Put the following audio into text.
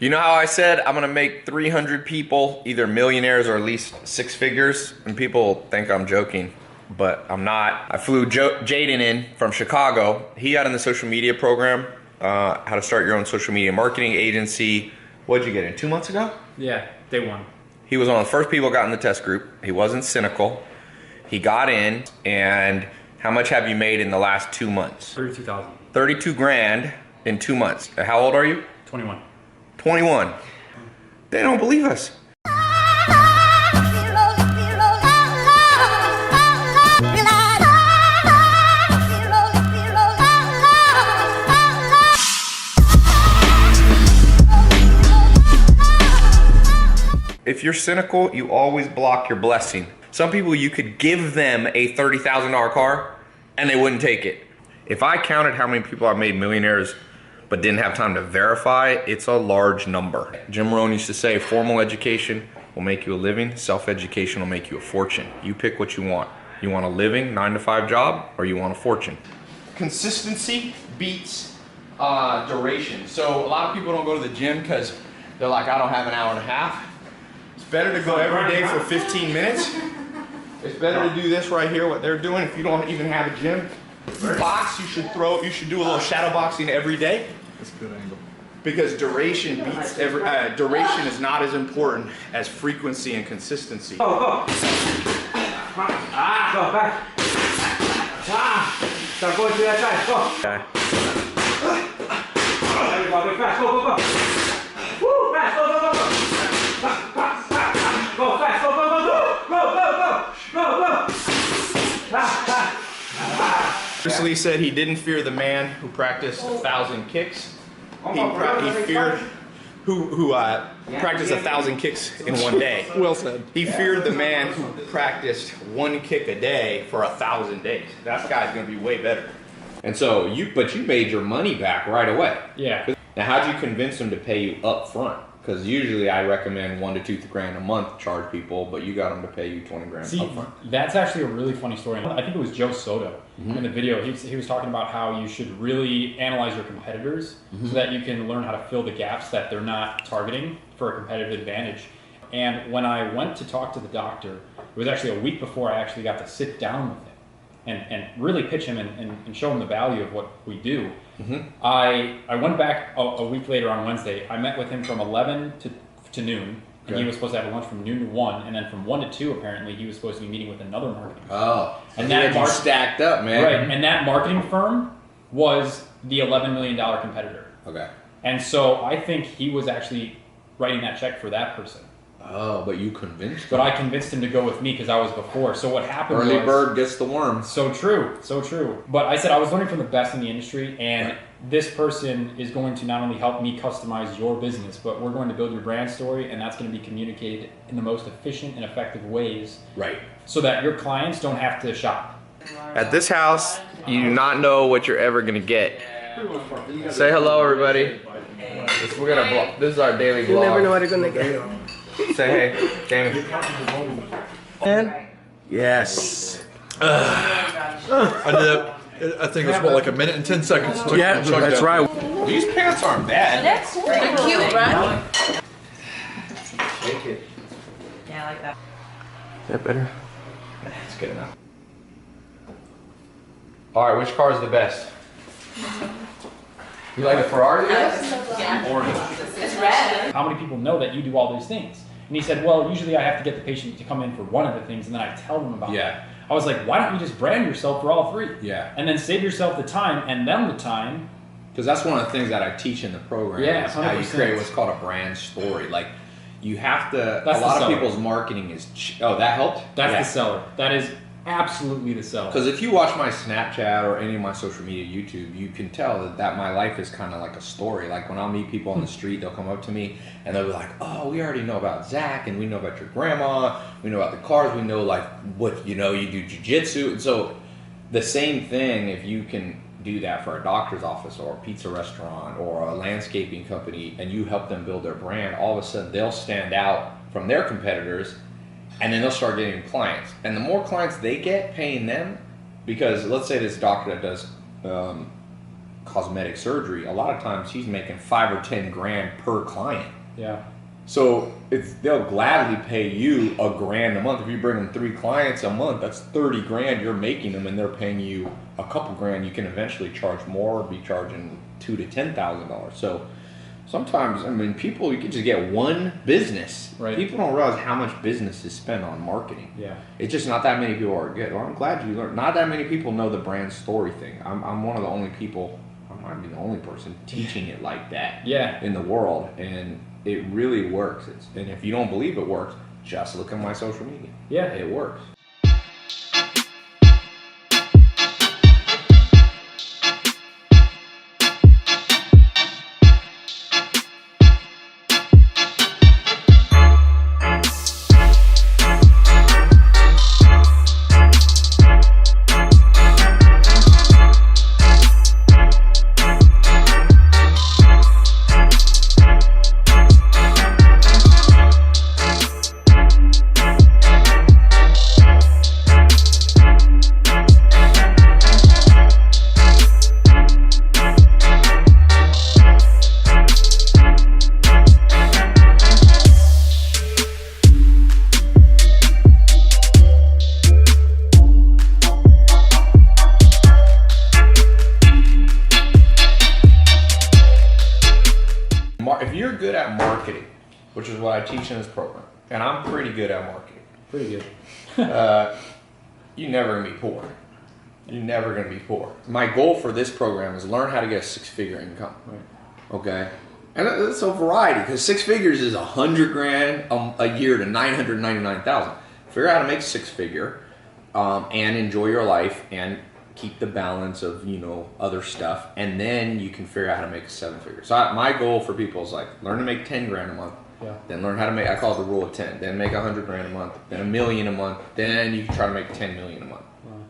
You know how I said I'm gonna make 300 people either millionaires or at least six figures? And people think I'm joking, but I'm not. I flew Jaden in from Chicago. He got in the social media program, how to start your own social media marketing agency. What'd you get in, 2 months ago? Yeah, day one. He was one of the first people got in the test group. He wasn't cynical. He got in, and how much have you made in the last 2 months? 32,000. 32 grand in 2 months. How old are you? 21. 21. They don't believe us. If you're cynical, you always block your blessing. Some people, you could give them a $30,000 car and they wouldn't take it. If I counted how many people I've made millionaires but didn't have time to verify, it's a large number. Jim Rohn used to say, formal education will make you a living, self-education will make you a fortune. You pick what you want. You want a living, 9-to-5 job, or you want a fortune? Consistency beats duration. So a lot of people don't go to the gym because they're like, I don't have an hour and a half. It's better to go every day for 15 minutes. It's better to do this right here, what they're doing, if you don't even have a gym. Box, you should do a little shadow boxing every day. That's a good angle. Because duration beats duration is not as important as frequency and consistency. Go, go. Go back. Start going to that side. Go. Okay. There you go. Go fast. Go, go, go. Woo, fast. Go, go, go, go. Go fast. Go, go, go, go. Go, go, go. Go, go. Bruce Lee said he didn't fear the man who practiced 1,000 kicks. He feared who practiced 1,000 kicks in one day. Well said. He feared the man who practiced one kick a day for 1,000 days. That guy's gonna be way better. And so but you made your money back right away. Yeah. Now, how'd you convince them to pay you up front? Because usually I recommend $1 to $2 grand a month charge people, but you got them to pay you 20 grand up front. That's actually a really funny story. I think it was Joe Soto in the video. He was talking about how you should really analyze your competitors so that you can learn how to fill the gaps that they're not targeting for a competitive advantage. And when I went to talk to the doctor, it was actually a week before I actually got to sit down with him and really pitch him and show him the value of what we do. I went back a week later on Wednesday. I met with him from 11 to noon, and he was supposed to have a lunch from noon to 1, and then from 1 to 2 apparently he was supposed to be meeting with another marketing firm. Oh, and that you stacked up, man. Right, and that marketing firm was the $11 million competitor. Okay. And so I think he was actually writing that check for that person. Oh, but you convinced him. But I convinced him to go with me because I was before. So what happened was... Early bird gets the worm. So true, so true. But I said I was learning from the best in the industry, and this person is going to not only help me customize your business, but we're going to build your brand story, and that's going to be communicated in the most efficient and effective ways. Right. So that your clients don't have to shop. At this house, you do not know what you're ever going to get. Say hello, everybody. We're gonna vlog. This is our daily vlog. You never know what you're gonna get. Say hey, Jamie. And yes. I did. I think it was what, like a minute and 10 seconds. Yeah, that's right. These pants aren't bad. That's cool. They're cute, right? Take it. Yeah, I like that. Is that better? That's good enough. All right, which car is the best? You like the Ferrari? Yeah. Orange. It's red. How many people know that you do all these things? And he said, well, usually I have to get the patient to come in for one of the things, and then I tell them about it. I was like, why don't you just brand yourself for all three? Yeah. And then save yourself the time and them the time. Because that's one of the things that I teach in the program. Yeah, is how you 100%. create what's called a brand story. Like, you have to. That's a lot the of seller. people's marketing is. Oh, that helped. That's the seller. That is absolutely the seller. Because if you watch my Snapchat or any of my social media, YouTube, you can tell that my life is kind of like a story. Like when I'll meet people on the street, they'll come up to me and they'll be like, oh, we already know about Zach and we know about your grandma. We know about the cars. We know like what, you know, you do jujitsu. And so the same thing, if you can do that for a doctor's office or a pizza restaurant or a landscaping company and you help them build their brand, all of a sudden they'll stand out from their competitors. And then they'll start getting clients. And the more clients they get paying them, because let's say this doctor that does cosmetic surgery, a lot of times he's making 5 or 10 grand per client. Yeah. So they'll gladly pay you $1,000 a month. If you bring them 3 clients a month, that's 30 grand you're making them, and they're paying you a couple grand. You can eventually charge more, be charging $2,000 to $10,000. So sometimes, I mean, people, you can just get one business. Right. People don't realize how much business is spent on marketing. Yeah. It's just not that many people are good. Well, I'm glad you learned. Not that many people know the brand story thing. I'm one of the only people, I might be the only person teaching it like that in the world. And it really works. And if you don't believe it works, just look at my social media. Yeah. It works. If you're good at marketing, which is what I teach in this program, and I'm pretty good at marketing. Pretty good. You're never gonna be poor. You're never gonna be poor. My goal for this program is learn how to get a 6-figure income. Right. Okay, and it's a variety, because 6 figures is $100 grand a year to $999,000. Figure out how to make 6-figure, and enjoy your life and keep the balance of, you know, other stuff, and then you can figure out how to make a 7-figure. So my goal for people is like learn to make 10 grand a month. Yeah. Then learn how to make, I call it the rule of 10. Then make 100 grand a month. Then $1 million a month. Then you can try to make 10 million a month. Wow.